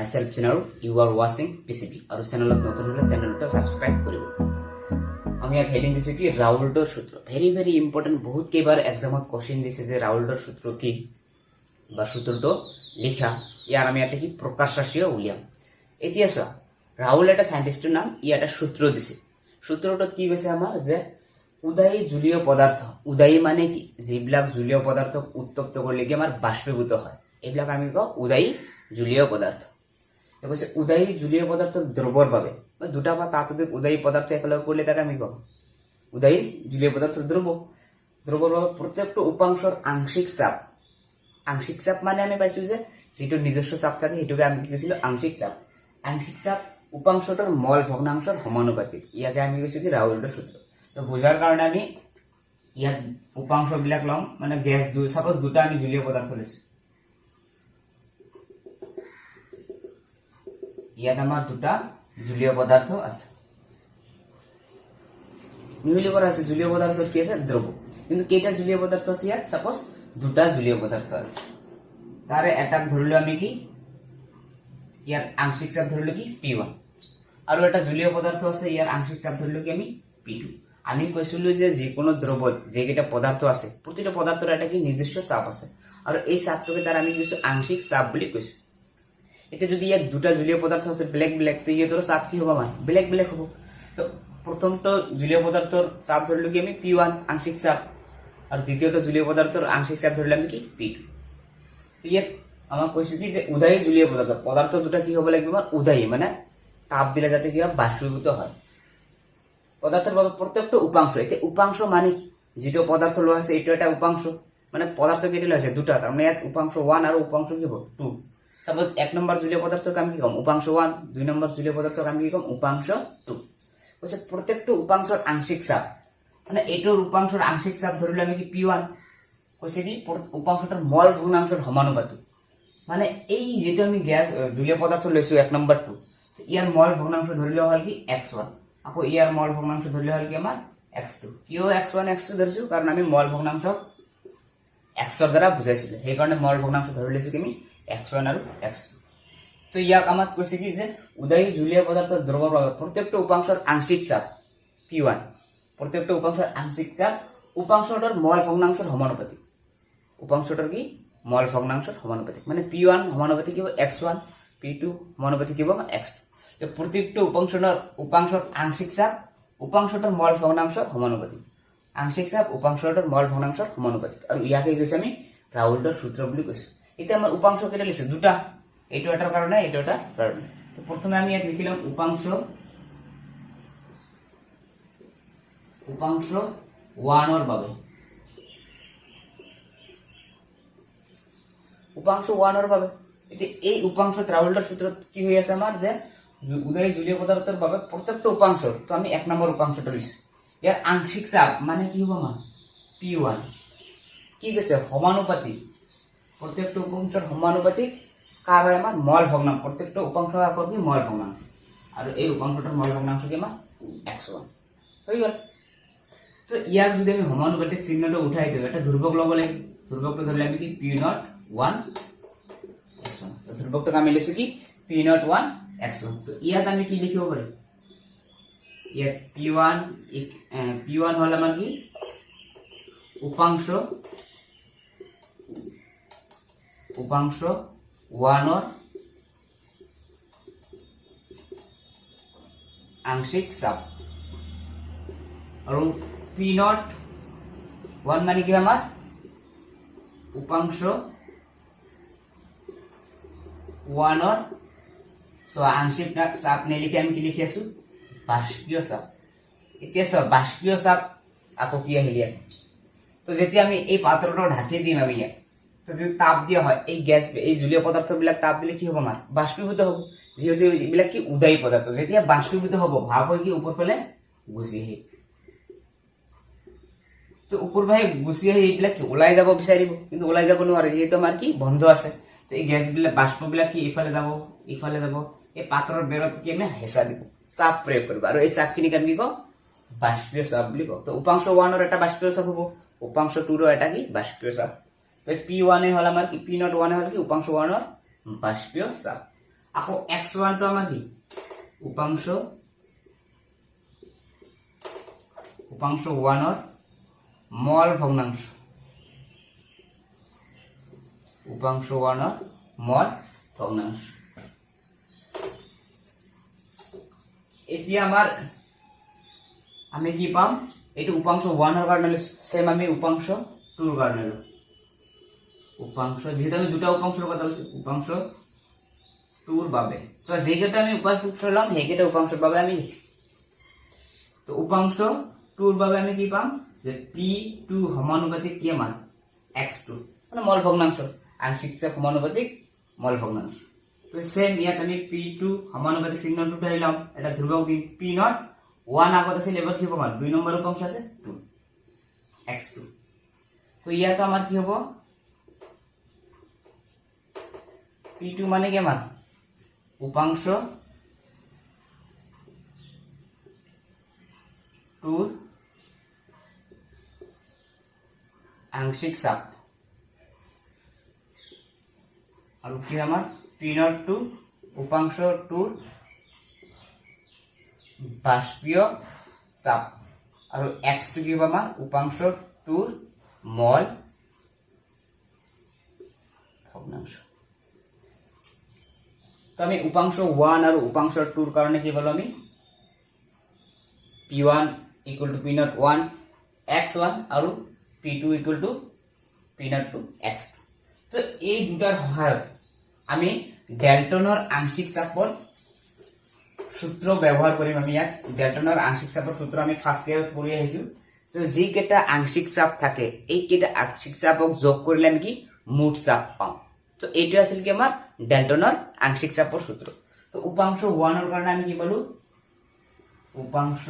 myself Zenarul. You are watching PCB. और channel नतुन हলে चैनलটা subscribe কৰিব। আমি ইয়াত হেডিং দিছো কি ৰাউল্ট'ৰ সূত্ৰ। ভেৰি ভেৰি ইম্পৰ্টেন্ট, বহুত কেইবাৰ এক্সামত কোশ্চেন দিছে যে ৰাউল্ট'ৰ সূত্ৰ কি বা সূত্ৰটো লিখা। ইয়াৰ আমি এটা কি প্ৰকাশ ৰাশিও উলিয়াম। এতিয়া চোৱা, ৰাউল এটা সায়েন্টিস্টৰ নাম, ই এটা সূত্ৰ দিছে। সূত্ৰটো কি কৈছে আমাৰ যে উদায়ী জলীয় পদাৰ্থ, উদায়ী মানে কি যিবিলাক জলীয় পদাৰ্থক উত্তপ্ত কৰিলে কি আমাৰ বাষ্পীভূত হয়, এইবিলাক আমি কওঁ উদায়ী জলীয় পদার্থ। তো কৈছে উদায়ী জলীয় পদার্থ দ্রবর বাবে দুটা বা তাতোধিক উদায়ী পদার্থ একেলগে কৰিলে তাক আমি কওঁ উদায়ী জলীয় পদাৰ্থ দ্ৰব। দ্ৰবৰ বাবে প্ৰত্যেকটা উপাংশৰ আংশিক চাপ, আংশিক চাপ মানে আমি পাইছো যে যেটো নিজস্ব চাপ থাকে সেইটোকে আমি কি কৈছিলো আংশিক চাপ। আংশিক চাপ উপাংশটোৰ মল ভগ্নাংশৰ সমানুপাতিক, ইয়াকে আমি কৈছো কি ৰাউল্ট'ৰ সূত্র। তো বুঝার কারণে আমি ইয়াত উপাংশ বিলাক লম, মানে গ্যাস সাপোজ দুটা আমি জলীয় পদার্থ লৈছো, ইয়াত আমার দুটা জলীয় পদার্থ আছে, মিহলি করা আছে। জলীয় পদার্থ কি আছে দ্রব, কিন্তু কেইটা জলীয় পদার্থ আছে ইয়াত সাপোজ দুটা জলীয় পদার্থ আছে। তারে এটাক ধরলো আমি কি ইয়ার আংশিক চাপ ধরলো কি P1, আৰু এটা জলীয় পদার্থ আছে ইয়ার আংশিক চাপ ধরলো কি আমি P2। আমি কৈছিলো যে যিকোনো দ্রবত যেকেইটা পদার্থ আছে প্রতিটা পদাৰ্থৰ এটা কি নিজস্ব চাপ আছে, আৰু এই চাপটোকে তার আমি কৈছো আংশিক চাপ বুলি কৈছো। এতিয়া যদি ইয়াত দুটা জলীয় পদার্থ আছে ব্লেক ব্লেক, তো ইহঁতৰ চাপ কি হ'ব মানে ব্লেক ব্লেক হ'ব। তো প্রথমটো জলীয় পদাৰ্থৰ চাপ ধৰিলো কি আমি P1 আংশিক চাপ, আৰু দ্বিতীয়টো জলীয় পদাৰ্থৰ আংশিক চাপ ধৰিলে আমি কি P2। তো ইয়াত আমাক কৈছে কি যে উদায়ী জলীয় পদার্থ, পদার্থ দুটা কি হ'ব লাগিব আমাৰ উদায়ী, মানে তাপ দিলে যাতে কি হয় বাষ্পীভূত হয়। পদাৰ্থেৰ বাবে প্ৰত্যেকটা উপাংশ, এতিয়া উপাংশ মানে কি যেটো পদাৰ্থ লোৱা আছে এইটো এটা উপাংশ, মানে পদাৰ্থ কেইটা লৈছে দুটা, তাৰ মানে ইয়াত উপাংশ 1 আৰু উপাংশ কি হ'ব 2। সাপোজ 1 নম্বৰ জলীয় পদাৰ্থক আমি কি কম উপাংশ 1, 2 নম্বৰ জলীয় পদাৰ্থক আমি কি কম উপাংশ 2। কৈছে প্ৰত্যেকটা উপাংশৰ আংশিক চাপ, মানে এইটোৰ উপাংশৰ আংশিক চাপ ধৰিলে আমি কি P1। কৈছে কি উপাংশটোৰ মল ভগ্নাংশৰ সমানুপাতিক, মানে এই যেটো আমি গ্যাস জলীয় পদাৰ্থ লৈছো 1 নম্বৰটো, ইয়াৰ মল ভগ্নাংশ ধৰিলে হল কি x1, আকৌ ইয়াৰ মল ভগ্নাংশ ধৰিলে হল কি আমাৰ x2। কিয় x1 x2 ধৰিছো, কাৰণ আমি মল ভগ্নাংশ x ৰ দ্বাৰা বুজাইছিলো, সেই কাৰণে মল ভগ্নাংশ ধৰি লৈছো কি আমি x1 আৰু x2। তো ইয়াক আমাক কৈছে কি যে উদায়ী জলীয় পদাৰ্থৰ দ্ৰবৰ বাবে প্ৰত্যেকটা উপাংশৰ আংশিক চাপ P1, প্ৰত্যেকটা উপাংশৰ আংশিক চাপ উপাংশটোৰ মল ভগ্নাংশৰ সমানুপাতিক, উপাংশটোৰ কি মল ভগ্নাংশৰ সমানুপাতিক, মানে P1 সমানুপাতিক কি হ'ব x1, P2 সমানুপাতিক কি হ'ব x2। তো প্রত্যেকটা উপাংশৰ আংশিক চাপ উপাংশটোৰ মল ভগ্নাংশৰ সমানুপাতিক, আংশিক চাপ উপাংশটোৰ মল ভগ্নাংশৰ সমানুপাতিক, আৰু ইয়াকে কৈছে আমি ৰাউল্ট'ৰ সূত্ৰ বুলি কৈছো। এতিয়া আমাৰ উপাংশ কেইটা লৈছো দুটা, এইটো এটাৰ কাৰণে এইটো এটাৰ কাৰণে। তো প্ৰথমে আমি ইয়াত লিখিলাম উপাংশ 1 ৰ বাবে, উপাংশ 1 ৰ বাবে। এতিয়া এই উপাংশত ৰাউল্ট'ৰ সূত্ৰত কি হৈ আছে আমাৰ যে উদায়ী জলীয় পদাৰ্থেৰ বাবে প্ৰত্যেকটা উপাংশৰ, তো আমি 1 নম্বৰ উপাংশটো লৈছো, ইয়াৰ আংশিক চাপ মানে কি হ'ব আমাৰ P1 কি কৈছে সমানুপাতিক, প্ৰত্যেকটা উপাংশৰ সমানুপাতিক কাৰ হয় আমাৰ মল ভগ্নাংশ, প্ৰত্যেকটা উপাংশ আকৰ কি মল ভগ্নাংশ, আৰু এই উপাংশটোৰ মল ভগ্নাংশ কি আমাৰ x1 হৈ গল। তো ইয়াক যদি আমি সমানুপাতিক চিহ্নটো উঠাই দিওঁ, এটা ধ্ৰুৱক ল'ব লাগিব, ধ্ৰুৱকটো ধৰিলে আমি কি P01 x1, তো ধ্ৰুৱকটোক আমি লৈছো কি P01 x1। তো ইয়াত আমি কি লিখিব পাৰিম, ইয়াত P1 হল আমাৰ কি উপাংশ 1 ৰ আংশিক চাপ, আৰু P01 মানে কি আমাৰ উপাংশ 1 ৰ আংশিক চাপ নিলিখে আমি কি লিখি আছো বাষ্পীয় চাপ। এতিয়া বাষ্পীয় চাপ আকৌ কি আহিল ইয়াত, তো যেতিয়া আমি এই পাত্ৰটো ঢাকি দিম আমি ইয়াত, তো যদি তাপ দিয়া হয় এই গ্যাস এই জলীয় পদার্থ বিলাক তাপ দিলে কি হ'ব আমাৰ বাষ্পীভূত হ'ব, যেহেতু এইবিলাক কি উদায়ী পদাৰ্থ, যেতিয়া বাষ্পীভূত হ'ব ভাপ হৈ কি ওপৰ ফালে গুচি আহিব, তো ওপৰ ফালে গুচি আহি এইবিলাক কি ওলাই যাব বিচাৰিব, কিন্তু ওলাই যাব নোৱাৰে যেহেতু আমাৰ কি বন্ধ আছে। তো এই গ্যাস বিলাক বাষ্প বিলাক কি ইফালে যাব ইফালে যাব, এই পাত্ৰৰ বেৰত কি আমি হেঁচা দিব, চাপ প্ৰয়োগ কৰিব, আৰু এই চাপখিনিক আমি কি কওঁ বাষ্পীয় চাপ বুলি কওঁ। তো উপাংশ 1 ৰ এটা বাষ্পীয় চাপ হ'ব, উপাংশ 2 ৰ এটা কি বাষ্পীয় চাপ। তো P1 হল আমাৰ কি P01 হল কি উপাংশ 1 ৰ বাষ্পীয় চাপ। আকৌ x1 টো আমাৰ কি উপাংশ 1 ৰ মল ভগ্নাংশ উপাংশ 1 ৰ মল ভগ্নাংশ এতিয়া আমাৰ আমি কি পাম এটো উপাংশ 1 ৰ কাৰণে সেম আমি উপাংশ 2 ৰ কাৰণে উপাংশ যেটা আমি দুটা উপাংশৰ কথা কৈছো উপাংশ 2 ৰ বাবে সো যেকেটা আমি উপাংশ লম হেকেটা উপাংশৰ বাবে আমি তো উপাংশ 2 ৰ বাবে আমি কি পাম যে p2 সমানুপাতিক কি মান x2 মানে মল ভগ্নাংশ আংশিক চাপ সমানুপাতিক মল ভগ্নাংশ তো সেম ইয়াত আমি p2 সমানুপাতিক চিহ্নটো ধৰিলাম এটা ধ্ৰুবক দিম p0 1 আগত আছিল এবাৰ কি হ'ব আমাৰ 2 নম্বৰ উপাংশ আছে 2 x2 তো ইয়াত আমাৰ কি হ'ব p2 মানে কি মান উপাংশ 2 আংশিক চাপ আৰু কি আমাৰ p0 টু উপাংশ 2 বাষ্পীয় চাপ আৰু x2 কি হ'ব আমাৰ উপাংশ 2 মল ভগ্নাংশ তো আমি উপাংশ 1 আৰু উপাংশ 2 ৰ কাৰণে কি বলো আমি p1 equal to p0 1 x1 আৰু p2 equal to p0 to x2 তো এই দুটাৰ সহায়ত আমি ডেল্টনৰ আংশিক চাপৰ সূত্ৰ ব্যবহাৰ কৰিম আমি ইয়াত ডেল্টনৰ আংশিক চাপৰ সূত্ৰ আমি ফাৰ্স্ট ইয়াৰত পঢ়ি আহিছো তো যি কেটা আংশিক চাপ থাকে এই কেটা আংশিক চাপক যোগ কৰিলে আমি কি মুঠ চাপ পাম তো এইটো আছিল কি আমাৰ ডেল্টনৰ আংশিক চাপৰ সূত্ৰ তো উপাংশ 1 ৰ কাৰণে আমি কি পালো উপাংশ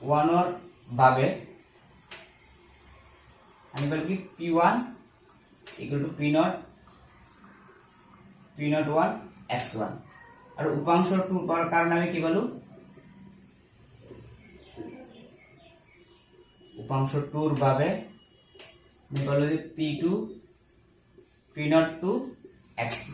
1 ৰ বাবে আমি পালো কি p1 equal to p0 1 x1 আৰু উপাংশ 2 ৰ কাৰণে আমি কি পালো উপাংশ 2 ৰ বাবে আমি পালো p2 p0 to x2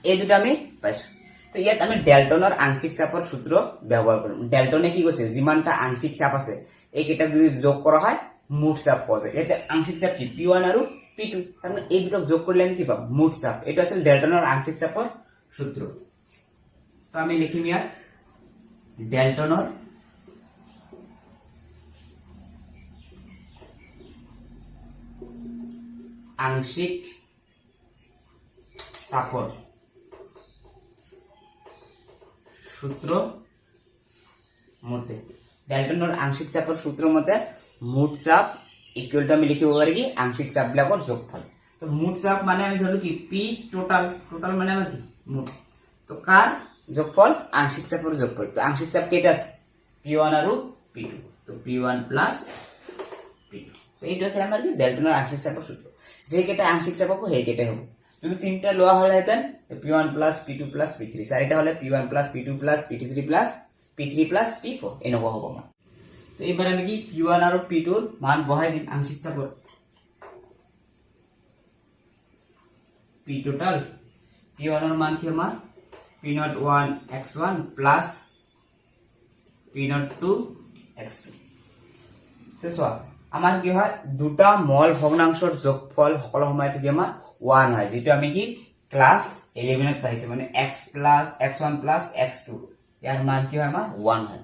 এই দুটা আমি পাইছো তো ইয়াত আমি ডেল্টনৰ আংশিক চাপৰ সূত্ৰ ব্যবহাৰ কৰিম ডেল্টনে কি কৈছে যিমানটা আংশিক চাপ আছে এই কেটা যদি যোগ কৰা হয় মুঠ চাপ পোৱা যায় এতে আংশিক চাপ কি p1 আৰু p2 তাৰমানে এই দুটা যোগ কৰিলে আমি কি পাম মুঠ চাপ এটা আছিল ডেল্টনৰ আংশিক চাপৰ সূত্ৰ তো আমি লিখিম ইয়াত ডেল্টনৰ আংশিক চাপৰ সূত্ৰ মতে ডেল্টনৰ আংশিক চাপৰ সূত্ৰ মতে মুঠ চাপ ইকুয়াল টু আমি লিখিব পাৰি কি আংশিক চাপ বিলাকৰ যোগফল তো মুঠ চাপ মানে আমি ধৰলো কি p টোটাল মানে আমাৰ কি মুঠ তো কাৰ যোগফল আংশিক চাপৰ যোগফল তো আংশিক চাপ কেইটা আছে p1 আৰু p2 তো p1 plus p2 তো এইটো আছে আমাৰ কি ডেল্টনৰ আংশিক চাপৰ সূত্র যে কেটা আংশিক চাপ হ'ব সেই কেটা হ'ব যদি তিনটা লোৱা হলে হেতেন p1 plus p2 plus p3 চাৰিটা হলে p1 plus p2 plus p3 plus p4 এনেকুৱা হ'ব মানে তো এবাৰ আমি কি p1 আৰু p2 ৰ মান বহাই দিম আংশিক চাপৰ p total p1 ৰ মান কি আমাৰ p0 1 x1 plus p0 2 x2 তো চোৱা আমাৰ কি হয় দুটা মল ভগ্নাংশৰ যোগফল সকলো সময়তে কি আমাৰ 1 হয় যেটো আমি কি ক্লাস 11 ত পাইছো মানে x1 plus x2 ইয়াৰ মান কি হয় আমাৰ 1 হয়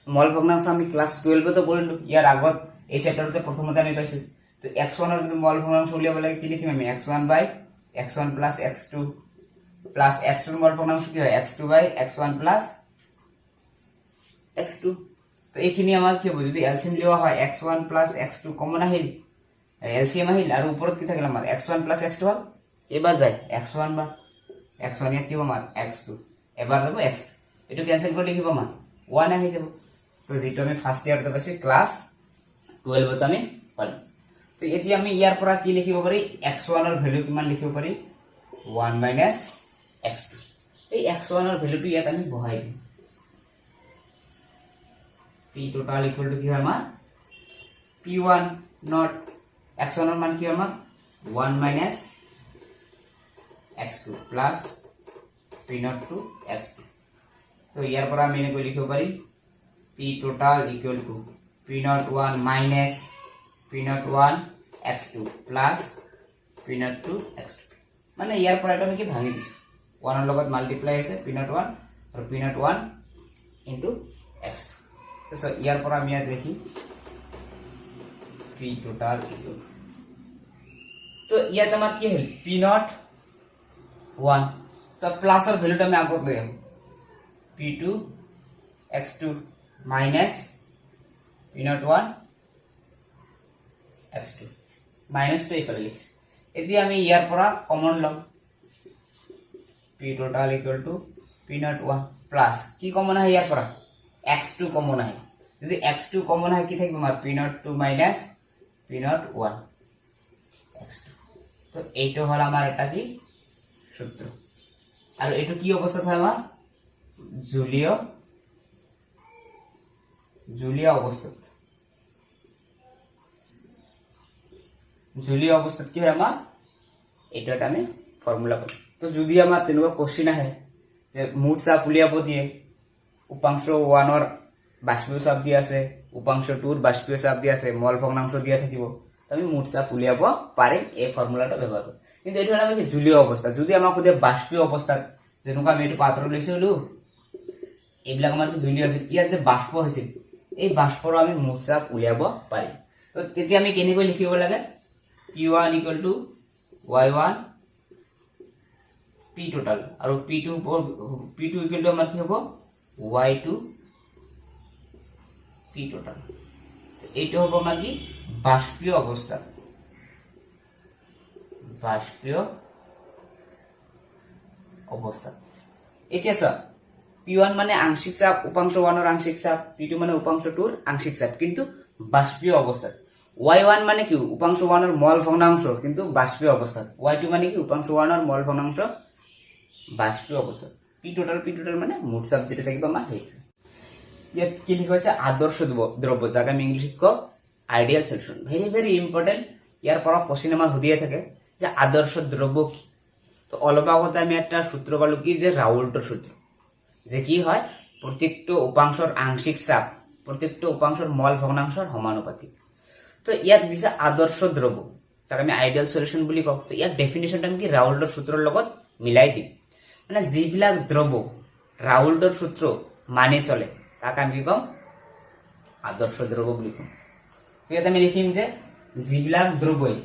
মল ভগ্নাংশ আমি ক্লাস 12 তে পঢ়িলো ইয়াৰ আগত এই চ্যাপ্টাৰতে প্ৰথমতে আমি পাইছো তো x1 ৰ যদি মল ভগ্নাংশ উলিয়াব লাগে কি লিখিম আমি x1 plus x2 plus x2 ৰ মল ভগ্নাংশ কি হয় x2 by x1 plus x2 তো এইখিনি আমাৰ কি হ'ব যদি এলসিএম লিওয়া হয় x1 plus x2 কমন আহিল এলসিএম আহিল আৰু ওপৰত কি থাকিল আমাৰ x1 plus x2 হল এবাৰ যায় x1 বা x1 ইয়াত কি হ'ব আমাৰ x2 এবাৰ যাব x2 এটো ক্যান্সেল কৰি লিখিব আমাৰ 1 আহি যাব তো যেটো আমি ফাৰ্স্ট ইয়াৰতে পাইছো ক্লাস 12 ত আমি পালো তো এতিয়া আমি ইয়াৰ পৰা কি লিখিব পাৰি x1 ৰ ভ্যালু কিমান লিখিব পাৰি 1 minus x2 এই x1 ৰ ভ্যালুটো ইয়াত আমি বহাই দিম p total equal to কি হয় আমাৰ p1 not x1 ৰ মান কি আমাৰ 1 minus x2 plus p0 to x2 তো ইয়াৰ পৰা আমি এনেকৈ লিখিব পাৰি p total equal to p01 minus p01 x2 plus p0 to x2 মানে ইয়াৰ পৰা এটা আমি কি ভাঙি দিছো 1 ৰ লগত মাল্টিপ্লাই আছে p01 আৰু p01 into x2 তো ইয়াৰ পৰা আমি ইয়াত দেখি p total equal তো ইয়াত আমাৰ কি হ'ল p0 1 সো প্লাসৰ ভ্যালুটা আমি আগত লৈ আহো p2 x2 minus p01 x2 minus to ইফালে লিখছ এতিয়া আমি ইয়াৰ পৰা কমন লম p total equal to p01 plus কি কমন আহে ইয়াৰ পৰা x2 কমন আহে যদি x2 কমন আহে কি থাকিব আমাৰ p02 minus p01 x2 তো এইটো হল আমাৰ এটা কি সূত্ৰ আৰু এইটো কি অৱস্থা হয় আমাৰ জুলীয় অৱস্থাত কি হয় আমাৰ এইটো এটা আমি ফৰ্মুলা পাম তো যদি আমাৰ তেনেকুৱা কোশ্চেন আহে যে মুঠ চাপ উলিয়াব দিয়ে উপাংশ 1 ৰ বাষ্পীয় চাপ দিয়া আছে উপাংশ 2 ৰ বাষ্পীয় চাপ দিয়া আছে মল ভগ্নাংশ দিয়া থাকিব আমি মুঠ চাপ উলিয়াব পাৰিম এই ফৰ্মুলাটো ব্যৱহাৰ কৰি কিন্তু এইটো হল আমি জুলীয় অৱস্থা যদি আমাক খুদে বাষ্পীয় অৱস্থাত যেনেকুৱা আমি এইটো পাত্ৰ লৈছিলো এইবিলাক আমাৰ জুলীয় আছে ইয়াত যে বাষ্প হৈছিল এই বাষ্পৰ আমি মুঠ চাপ উলিয়াব পাৰিম তো তেতিয়া আমি কেনেকৈ লিখিব লাগে p1 equal to y1 p total আৰু p2 equal to আমাৰ কি হ'ব y2 p total এইটো হ'ব আমাৰ কি বাষ্পীয় অৱস্থা এতিয়া চা p1 মানে আংশিক চাপ উপাংশ 1 ৰ আংশিক চাপ p2 মানে উপাংশ 2 ৰ আংশিক চাপ কিন্তু বাষ্পীয় অৱস্থাত y1 মানে কি উপাংশ 1 ৰ মল ভগ্নাংশ কিন্তু বাষ্পীয় অৱস্থাত y2 মানে কি উপাংশ 1 ৰ মল ভগ্নাংশ বাষ্পীয় অৱস্থাত p total মানে মুঠ চাপ যেটা থাকিব আমাৰ সেইটো ইয়াত কি লিখা হৈছে আদৰ্শ দ্ৰব্য যাক আমি ইংলিশত কওঁ ideal solution very very important ইয়াৰ পৰা কোশ্চেন আমাৰ হুদিয়ে থাকে যে আদৰ্শ দ্ৰব্য কি তো অলপ আগতে আমি একটা সূত্ৰ পালো কি যে ৰাউল্টৰ সূত্ৰ যে কি হয় প্ৰত্যেকটো উপাংশৰ আংশিক চাপ প্ৰত্যেকটো উপাংশৰ মল ভগ্নাংশৰ সমানুপাতিক তো ইয়াত দিছে আদৰ্শ দ্ৰব্য যাক আমি আইডিয়াল সলিউশন বুলি কওঁ তো ইয়াৰ ডেফিনিশনটা আমি কি ৰাউল্টৰ সূত্ৰৰ লগত মিলাই দিম মানে যিবিলাক দ্ৰব্য ৰাউল্টৰ সূত্ৰ মানি চলে তাক আমি কি কম আদৰ্শ দ্ৰব্য বুলি কম ইয়াত আমি লিখিম যে যিবিলাক দ্ৰব্যই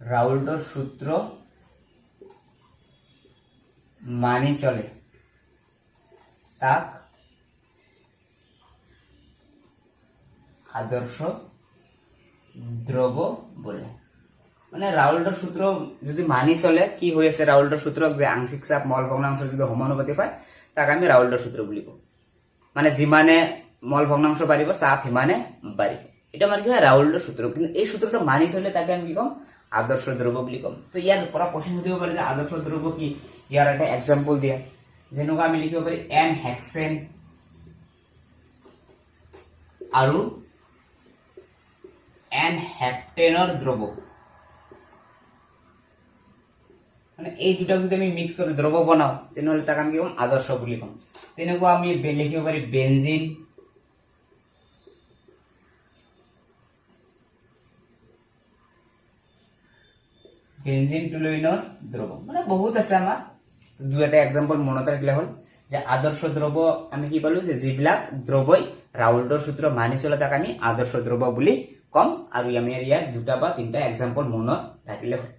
ৰাউল্টৰ সূত্ৰ মানি চলে তাক আদৰ্শ দ্ৰব্য বলে মানে ৰাউল্টৰ সূত্ৰ যদি মানি চলে কি হৈ আছে ৰাউল্টৰ সূত্রক যে আংশিক চাপ মল ভগ্নাংশ যদি সমানুপাতিক হয় তাক আমি ৰাউল্টৰ সূত্র বুলি কওঁ মানে যিমানে মল ভগ্নাংশ বাঢ়িব চাপ সিমানে বাঢ়িব এটা আমাৰ কি হয় ৰাউল্টৰ সূত্ৰ কিন্তু এই সূত্ৰটো মানি চলে তাকে আমি কি কম আদৰ্শ দ্ৰব্য বুলি কম তো ইয়াৰ পৰা কোশ্চেন সুধিব পাৰে যে আদৰ্শ দ্ৰব্য কি ইয়াৰ এটা এক্সাম্পল দিয়া যেনেকুৱা আমি লিখিব পাৰি এন হেক্সেন আৰু এন হেপ্টেনৰ দ্ৰব্য মানে এই দুটা যদি আমি মিক্স কৰি দ্ৰব্য বনাও তেনেহলে তাক আমি কি কম আদৰ্শ বুলি কম তেনেকুৱা আমি লিখিব পাৰি বেনজিন টুলুইনৰ দ্ৰব্য মানে বহুত আছে আমাৰ দুই এটা এক্সাম্পল মনত ৰাখিলে হল যে আদৰ্শ দ্ৰব্য আমি কি পালো যে যিবিলাক দ্ৰব্যই ৰাউল্টৰ সূত্ৰ মানি চলে তাক আমি আদৰ্শ দ্ৰব্য বুলি কম আৰু আমি ইয়াৰ দুটা বা তিনটা এক্সাম্পল মনত ৰাখিলে হল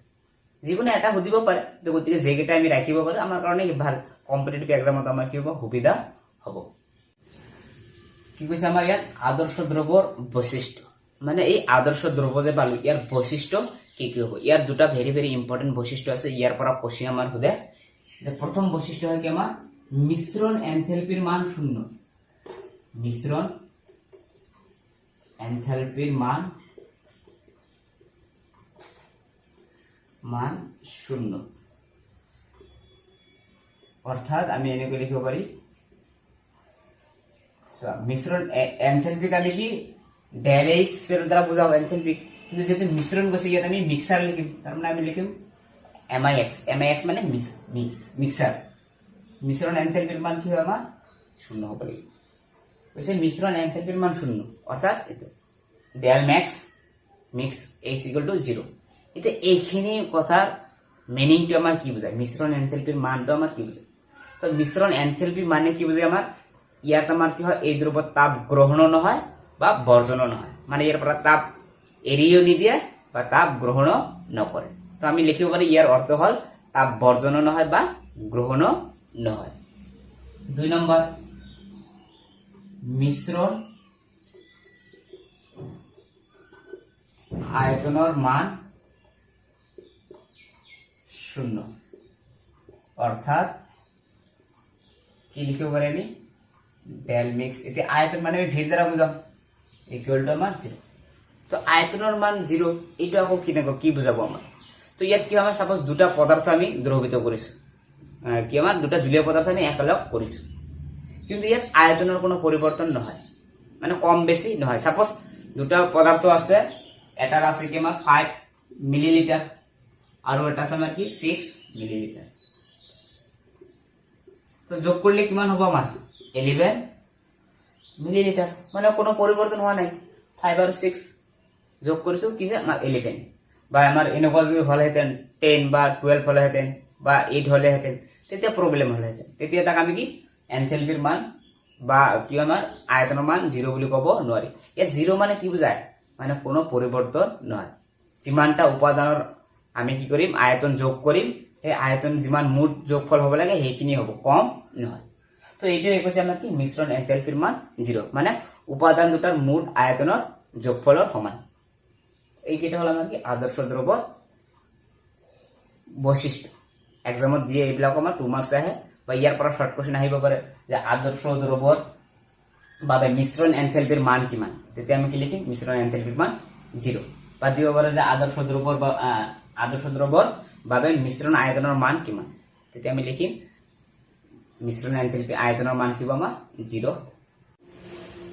যিকোনো এটা সুধিব পাৰে তো গতিকে যেকেইটা আমি ৰাখিব পাৰো আমাৰ কাৰণে ভাল কম্পিটিটিভ এক্সামত আমাৰ কি হ'ব সুবিধা হ'ব কি কৈছে আমাৰ ইয়াত আদৰ্শ দ্ৰব্যৰ বৈশিষ্ট্য মানে এই আদৰ্শ দ্ৰব্য যে পালো ইয়াৰ বৈশিষ্ট্য কি কি হ'ব ইয়াৰ দুটা ভেৰি ভেৰি ইম্পৰ্টেন্ট বৈশিষ্ট্য আছে ইয়াৰ পৰা কোশ্চেন আমাৰ সুধে যে প্ৰথম বৈশিষ্ট্য হয় কি আমাৰ মিশ্ৰণ এনথালপিৰ মান শূন্য মিশ্ৰণ এনথালপিৰ মান শূন্য অৰ্থাৎ আমি এনেকৈ লিখিব পাৰি মিশ্রণ এনথেলপিক আমি কি ডেল এইচ এর দ্বারা বোঝাবো এনথেলপিক, কিন্তু যেহেতু মিশ্রণ বসে ইয়াত আমি মিক্সার লিখিম, তার মানে আমি লিখিম MIX। MIX মানে মিক্সার। মিশ্রণ এনথেলপির মান কি হয় আমার শূন্য হবে লাগে, বুঝছে? মিশ্রণ এনথেলপির মান শূন্য, অর্থাৎ del max mix H equal to 0। এতে এইখিনি কথার মিনিংটা আমার কি বোঝায়, মিশ্রণ এনথেলপির মানটা আমার কি বোঝায়? তো মিশ্রণ এনথেলপি মানে কি বোঝায় আমার, ইয়াত আমার কি হয়, এই দ্রব্য তাপ গ্রহণও নহয় বা বর্জনও নহয়, মানে ইয়ার পৰা তাপ এড়িয়েও নিদিয়ে বা তাপ গ্রহণও নকরে। তো আমি লিখিব পারি ইয়ার অর্থ হল তাপ বর্জনও নহয় বা গ্রহণও নহয়। 2 নম্বর, মিশ্রণ আয়তনের মান শূন্য, অর্থাৎ কি লিখতে পারি আমি, ডেল মিক্স, এতে আয়তন মানে আমি ভিড় দ্বারা বুঝাম ইকুয়াল টু আমার 0। তো আয়তনের মান 0, এটা আকৌ কি বুঝাবো আমার? তো ইয়াত কি আমার সাপোজ দুটা পদার্থ আমি দ্রবিত করিছো, কি আমার দুটা জলীয় পদার্থ আমি একেলগ করিছো, কিন্তু ইয়াত আয়তনের কোনো পরিবর্তন নহয়, মানে কম বেশি নহয়। সাপোজ দুটা পদার্থ আছে, এটার আছে কি আমার 5 মিলিলিটার আর এটা আছে আমার কি 6 মিলিলিটার। তো যোগ করলে কিমান হবো আমার 11 মিলিলিটার, মানে কোনো পরিবর্তন হওয়া নাই। 5 আর 6 যোগ করেছো কি যে আমার 11, বা আমার এনেকুৱা যদি হলে হেতেন 10 বা 12 হলে হেতেন বা 8 হলে হেতেন, তেতিয়া প্রবলেম হলে হেতেন, তেতিয়া তাক আমি কি এনথেলপির মান বা কি আমার আয়তনের মান 0 বুলি কব নোৱাৰি। ইয়াত 0 মানে কি বুঝায়, মানে কোনো পৰিবৰ্তন নহয়। যিমানটা উপাদানৰ আমি কি কৰিম আয়তন যোগ কৰিম, সেই আয়তন যিমান মুঠ যোগফল হ'ব লাগে সেইখিনি হ'ব, কম নহয়। তো এইটোৱে কৈছে আমাৰ কি মিশ্ৰণ এনথেলপিৰ মান 0, মানে উপাদান দুটাৰ মুঠ আয়তনৰ যোগফলৰ সমান। এইকেইটা হল আমাৰ কি আদৰ্শ দ্ৰব্যৰ বৈশিষ্ট্য। এক্সামত দিয়ে এইবিলাক আমাৰ 2 মাৰ্কস আহে, বা ইয়াৰ পৰা শৰ্ট কোশ্চেন আহিব পাৰে যে আদৰ্শ দ্ৰব্যৰ বাবে মিশ্ৰণ এনথেলপিৰ মান কিমান, তেতিয়া আমি কি লিখিম মিশ্ৰণ এনথেলপিৰ মান 0, বা দিব পাৰে যে আদৰ্শ দ্ৰব্যৰ বাবে মিশ্ৰণ আয়তনৰ মান কিমান, তেতিয়া আমি লিখিম মিশ্ৰণ এনথেলপি আয়তনৰ মান কি আমাৰ 0।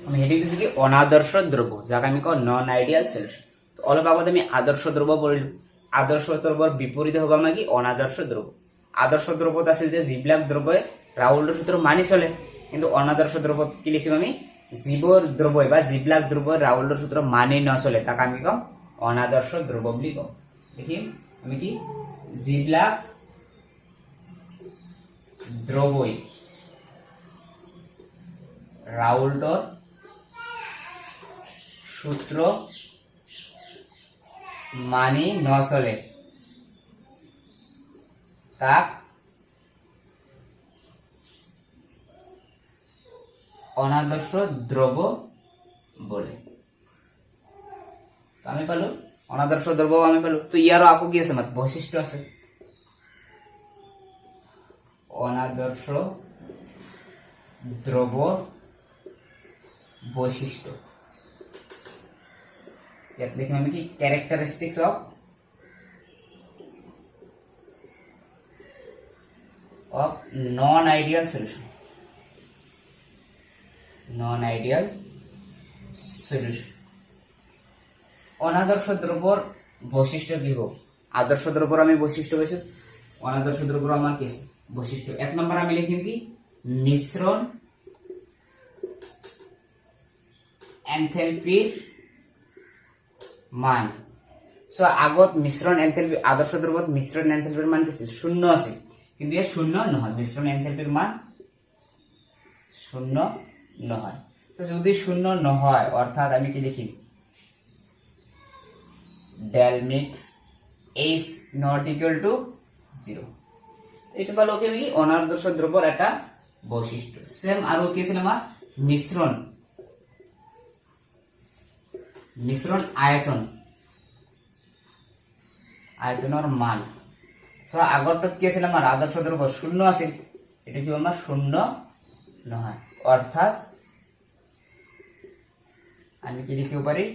আমি হেডিং দিছো কি অনাদর্শ দ্রব্য, যাক আমি কওঁ নন আইডিয়াল সলিউশন। তো অলপ আগত আমি আদর্শ দ্রব্য পঢ়িলো, আদর্শ দ্ৰব্যৰ বিপৰীতে হ'ব আমাৰ কি অনাদৰ্শ দ্ৰব্য। আদৰ্শ দ্ৰব্যত আছিল যে যিবিলাক দ্ৰব্যই ৰাউল্টৰ সূত্ৰ মানি চলে, কিন্তু অনাদৰ্শ দ্ৰব্যত কি লিখিম আমি, যিবোৰ দ্ৰব্যই বা যিবিলাক দ্ৰব্যই ৰাউল্টৰ সূত্ৰ মানি নচলে তাক আমি কওঁ অনাদর্শ দ্রব্য বুলি কওঁ। দেখিম আমি কি যিবিলাক দ্রব্যই রাউল্টর সূত্র মানি নচলে তাক অনাদর্শ দ্রব্য বলে। আমি পালো অনাদর্শ দ্রব্য আমি পালো। তো ইয়ারও আকো কি আছে আমার বৈশিষ্ট্য আছে, অনাদর্শ দ্রব্য বৈশিষ্ট্য। ইয়াত দেখিম আমি কি characteristics of non ideal solution. Non ideal solution অনাদর্শ দ্রব্যর বৈশিষ্ট্য কি হোক, আদর্শ দ্রব্যর আমি বৈশিষ্ট্য পেয়েছি, অনাদর্শ দ্রব্যর আমার কি বৈশিষ্ট্য। 1 নম্বর আমি লিখিম কি মিশ্রণ এনথেলপির মান। সো আগত মিশ্রণ এনথেলপি আদর্শ দ্রব্যত মিশ্রণ এনথেলপির মান কি ছিল 0 আছে, কিন্তু এ 0 নহয়, মিশ্রণ এনথেলপির মান 0 নহয়। তো যদি 0 নহয় অর্থাৎ আমি কি লিখিম del mix is not equal to 0। এটা বলো কি আমি অনাদর্শ দ্রব্যর একটা বৈশিষ্ট্য। সেম আরো কি ছিল আমার মিশ্রণ আয়তন, আয়তনের মান। সো আগরটা কি ছিল আমার আদর্শ দ্রব্য 0 আছে, এটা কি আমার 0 নহয়, অর্থাৎ আমি কি লিখতে পারি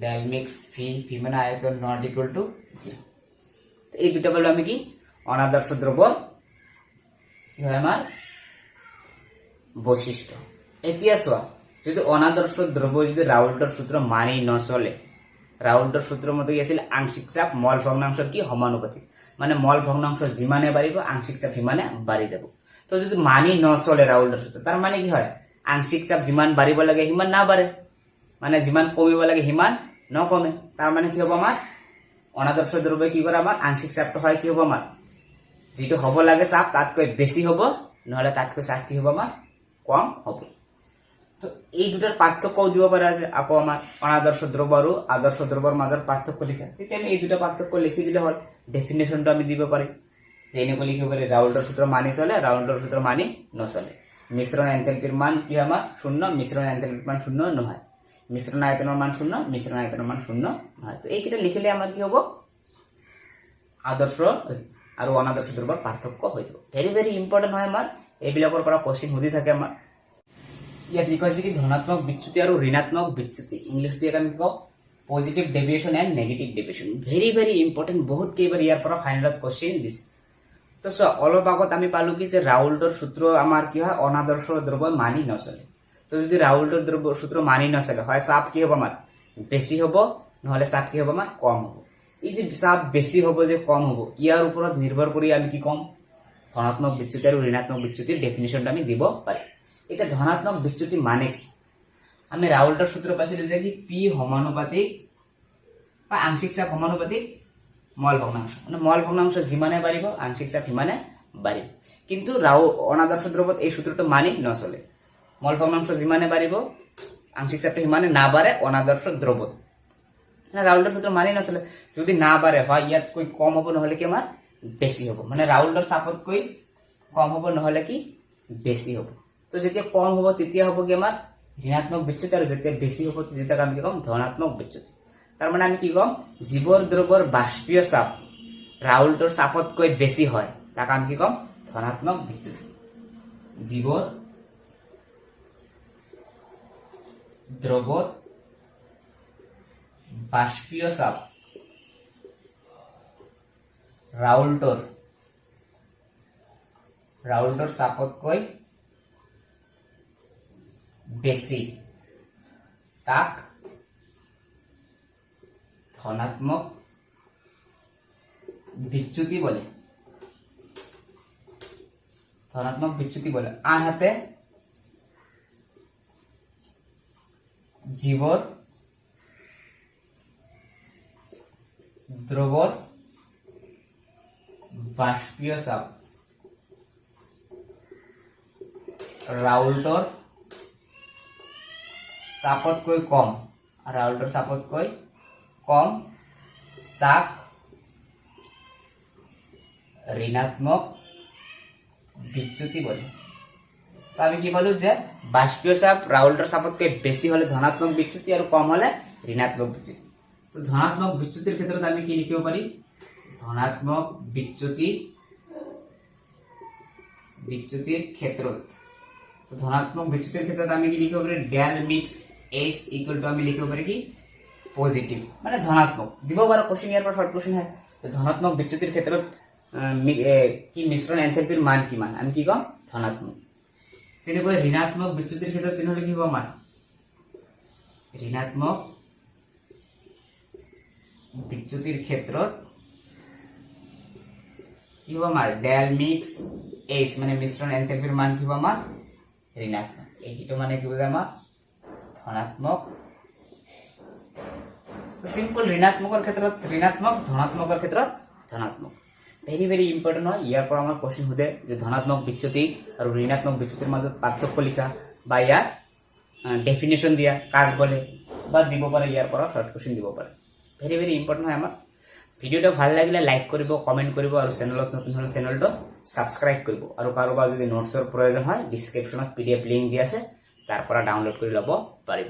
del mix ফি মানে আয়তন নট ইকুয়াল টু 0। তো এই দুটো বললো আমি কি অনাদর্শ দ্রব্য কি হয় আমার বৈশিষ্ট্য। এতিয়া চোৱা যদি অনাদৰ্শ দ্ৰব্য যদি ৰাউল্টৰ সূত্ৰ মানি নচলে, ৰাউল্টৰ সূত্ৰ মতে কি আছিল আংশিক চাপ মল ভগ্নাংশৰ কি সমানুপাতিক, মানে মল ভগ্নাংশ যিমানে বাঢ়িব আংশিক চাপ সিমানে বাঢ়ি যাব। তো যদি মানি নচলে ৰাউল্টৰ সূত্ৰ, তাৰ মানে কি হয় আংশিক চাপ যিমান বাঢ়িব লাগে সিমান না বাঢ়ে, মানে যিমান কমিব লাগে সিমান নকমে। তাৰ মানে কি হ'ব আমাৰ অনাদৰ্শ দ্ৰব্য কি কৰে আমাৰ আংশিক চাপটো হয় কি হ'ব আমাৰ যেটো হ'ব লাগে চাপ তাতকৈ বেছি হ'ব, নহলে তাতকৈ চাপ কি হ'ব আমাৰ কম হ'ব। তো এই দুটাৰ পাৰ্থক্য দিব পাৰা যে আকৌ আমাৰ অনাদৰ্শ দ্ৰব্য আৰু আদৰ্শ দ্ৰব্যৰ মাজৰ পাৰ্থক্য লিখা, তেতিয়া আমি এই দুটা পাৰ্থক্য লিখি দিলে হ'ল, ডেফিনেশনটো আমি দিব পাৰিম যে এনেকৈ লিখিব পাৰি ৰাউল্টৰ সূত্ৰ মানি চলে, ৰাউল্টৰ সূত্ৰ মানি নচলে। মিশ্ৰণ এনথালপিৰ মান কি আমাৰ শূন্য, মিশ্ৰণ এনথালপিৰ মান শূন্য নহয়, মিশ্ৰণ আয়তনৰ মান শূন্য, মিশ্ৰণ আয়তনৰ মান শূন্য নহয়। তো এইকেইটা লিখিলে আমাৰ কি হ'ব আদৰ্শ আৰু অনাদৰ্শ দ্ৰব্যৰ পাৰ্থক্য হৈ যাব। ভেৰি ভেৰি ইম্পৰ্টেণ্ট হয় আমাৰ এইবিলাকৰ পৰা কোশ্চিন সুধি থাকে আমাৰ। ইয়াত লিখা হৈছে কি ধনাত্মক বিচ্যুতি আৰু ঋণাত্মক বিচ্যুতি, ইংলিছটো আমি কওঁ positive deviation and negative deviation. Very very important, বহুত কেইবাৰ ইয়াৰ পৰা ফাইনেলত কোশ্চিন দিছে। তো চোৱা অলপ আগত আমি পালো কি যে ৰাউল্টৰ সূত্ৰ আমাৰ কি হয় অনাদৰ্শ দ্ৰব্য মানি নচলে। তো যদি ৰাউল্টৰ দ্ৰব্য সূত্ৰ মানি নচলে হয় চাপ কি হ'ব আমাৰ বেছি হ'ব, নহলে চাপ কি হ'ব আমাৰ কম হ'ব। এই যে চাপ বেছি হ'ব যে কম হ'ব ইয়াৰ ওপৰত নিৰ্ভৰ কৰি আমি কি কম ধনাত্মক বিচ্যুতি আৰু ঋণাত্মক বিচ্যুতিৰ ডেফিনেশনটো আমি দিব পাৰিম। এটা ধনাত্মক বিচ্যুতি মানে কি, আমি ৰাউল্টৰ সূত্র পাইছিলো যে কি পি সমানুপাতিক বা আংশিক চাপ সমানুপাতিক মল ভগ্নাংশ, মানে মল ভগ্নাংশ যিমানে বাঢ়িব আংশিক চাপ সিমানে বাঢ়িব। কিন্তু অনাদর্শ দ্রব্যত এই সূত্রটো মানি নচলে, মল ভগ্নাংশ যিমানে বাঢ়িব আংশিক চাপটো সিমানে না বাঢ়ে অনাদর্শ দ্রব্যত, মানে ৰাউল্টৰ সূত্র মানি নচলে। যদি না বাঢ়ে হয় ইয়াতকৈ কম হ'ব নহলে কি আমাৰ বেছি হ'ব, মানে ৰাউল্টৰ চাপতকৈ কম হ'ব নহলে কি বেছি হ'ব। তো যেতিয়া কম হ'ব তেতিয়া হ'ব কি আমাৰ ঋণাত্মক বিচ্যুতি, আৰু যেতিয়া বেছি হ'ব তেতিয়া আমি কি কম ধনাত্মক বিচ্যুতি। তাৰ মানে আমি কি কম জীৱৰ দ্ৰব্যৰ বাষ্পীয় চাপ ৰাউল্টৰ চাপতকৈ বেছি হয় তাক আমি কি কম ধনাত্মক বিচ্যুতি। জীৱৰ দ্ৰব্যৰ বাষ্পীয় চাপ ৰাউল্টৰ চাপতকৈ বেছি তাক ধনাত্মক বিচ্যুতি বলে, ধনাত্মক বিচ্যুতি বলে। আনহাতে জীৱৰ দ্ৰব্যৰ বাষ্পীয় চাপ ৰাউল্টৰ চাপতকৈ কম, ৰাউল্টৰ চাপতকৈ কম তাক ঋণাত্মক বিচ্যুতি বলে। তো আমি কি বলো যে বাষ্পীয় চাপ ৰাউল্টৰ চাপতকৈ বেছি হলে ধনাত্মক বিচ্যুতি আৰু কম হলে ঋণাত্মক বিচ্যুতি। তো ধনাত্মক বিচ্যুতিৰ ক্ষেত্ৰত আমি কি লিখিব পাৰি ধনাত্মক বিচ্যুতিৰ ক্ষেত্ৰত, তো ধনাত্মক বিচ্যুতিৰ ক্ষেত্ৰত আমি কি লিখিব পাৰি del mix H equal to আমি লিখিব পারি কি পজিটিভ, মানে ধনাত্মক দিব পারো কোশ্চিন ইয়ার পর শর্ট কোশ্চিন হয়। তো ধনাত্মক বিচ্যুতির ক্ষেত্ৰত কি মিশ্ৰণ এনথালপিৰ মান কিমান আমি কি কম ধনাত্মক। তেনেকৈ ঋণাত্মক বিচ্যুতিৰ ক্ষেত্ৰত তেনেহলে কি হ'ব আমাৰ ঋণাত্মক বিচ্যুতিৰ ক্ষেত্ৰত কি হ'ব আমাৰ ডেল মিক্স এইচ মানে মিশ্ৰণ এনথালপিৰ মান কি হ'ব আমাৰ ঋণাত্মক। এইটো মানে কি বুঝা আমাৰ ধনাত্মক। তো সিম্পল ঋণাত্মকৰ ক্ষেত্ৰত ঋণাত্মক, ধনাত্মকৰ ক্ষেত্ৰত ধনাত্মক। ভেৰি ভেৰি ইম্পৰ্টেন্ট হয়। ইয়াৰ পৰা আমাৰ কোশ্চিন সোধে যে ধনাত্মক বিচ্যুতি আৰু ঋণাত্মক বিচ্যুতিৰ মাজত পাৰ্থক্য লিখা বা ইয়াৰ ডেফিনেশন দিয়া কাক বলে বা দিব পাৰে, ইয়াৰ পৰা শৰ্ট কোশ্চিন দিব পাৰে। ভেৰি ভেৰি ইম্পৰ্টেন্ট হয় আমাৰ। ভিডিওটা ভাল লাগিলে লাইক কৰিব, কমেন্ট কৰিব আৰু চেনেলত নতুন হলে চেনেলটো সাবস্ক্ৰাইব কৰিব। আৰু কাৰোবাৰ যদি নোটছৰ প্ৰয়োজন হয় ডিসক্ৰিপশনত PDF লিংক দি আছে, তাৰ পৰা ডাউনলোড কৰি ল'ব পাৰিব।